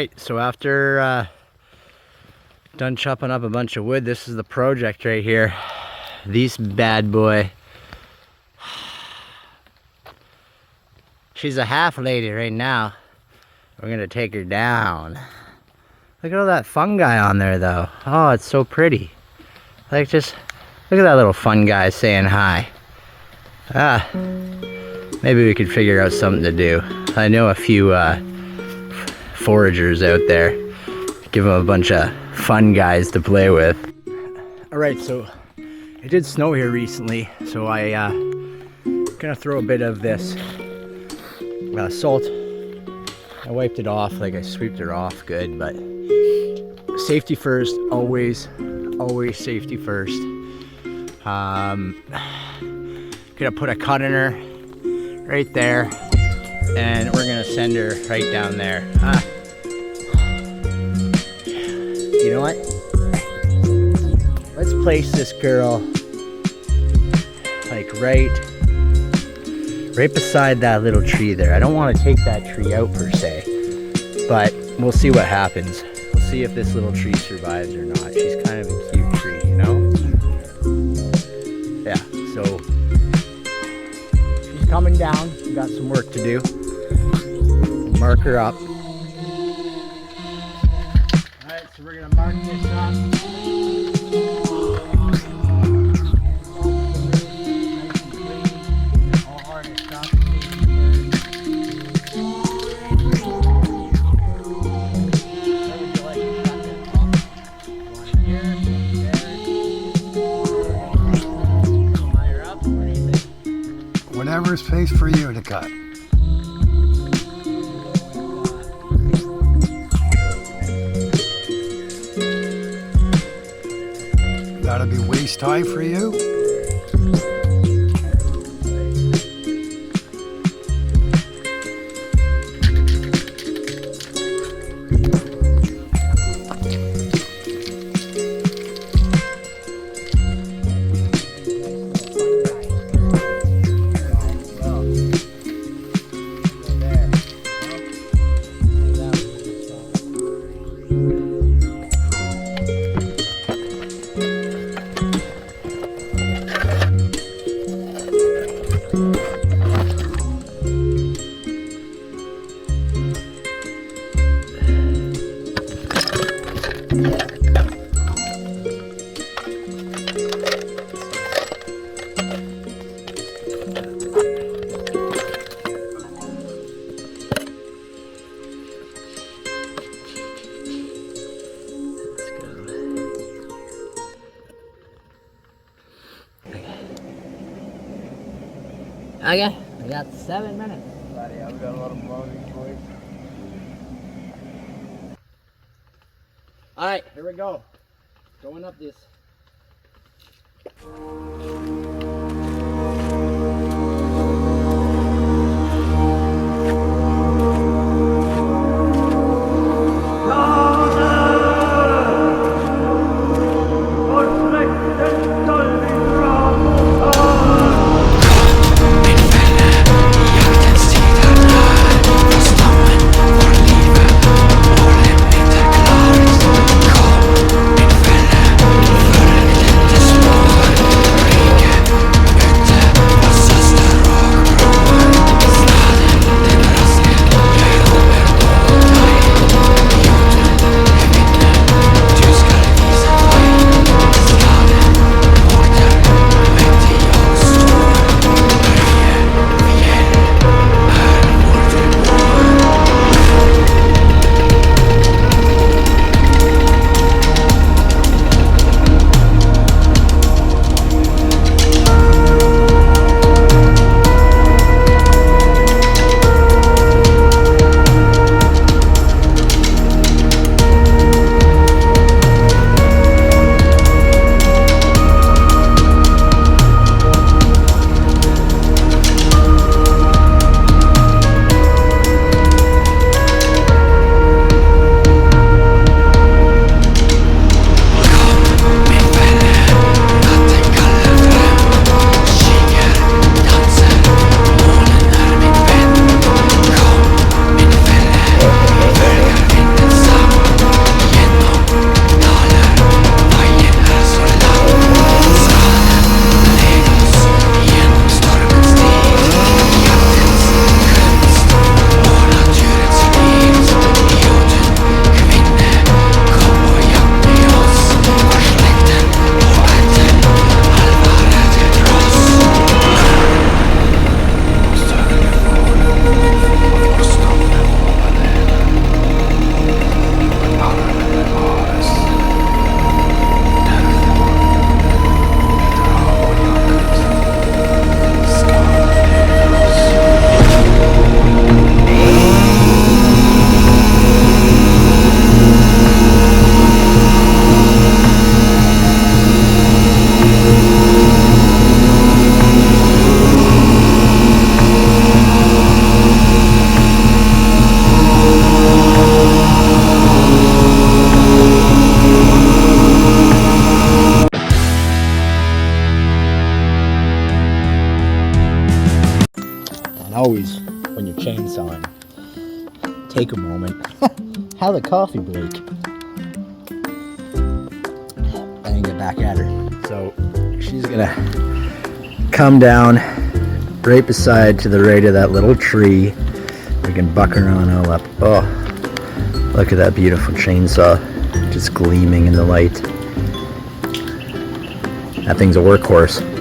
Alright, so after done chopping up a bunch of wood, this is the project right here. This bad boy. She's a half lady right now. We're gonna take her down. Look at all that fungi on there though. Oh, it's so pretty. Like, just look at that little fun guy saying hi. Maybe we could figure out something to do. I know a few foragers out there. Give them a bunch of fun guys to play with. Alright, so it did snow here recently, so I gonna throw a bit of this salt. I wiped it off, like I sweeped it off good, but safety first, always safety first. Gonna put a cut in her right there, and we're gonna send her right down there. You know what? Let's place this girl like right beside that little tree there. I don't want to take that tree out per se, but we'll see what happens. We'll see if this little tree survives or not. She's kind of a cute tree, you know? Yeah, so she's coming down. We've got some work to do. Mark her up. Alright, so we're gonna mark this up. Whatever's pays for you to cut. That'll be waist high for you. Okay, we got 7 minutes. Yeah, we got a lot of vlogging boys. Alright, here we go. Going up this. Fälle, förökte små rika. always, when you're chainsawing, take a moment. How the coffee break? And get back at her. So she's gonna come down right beside to the right of that little tree. We can buck her on all up. Oh, look at that beautiful chainsaw, just gleaming in the light. That thing's a workhorse.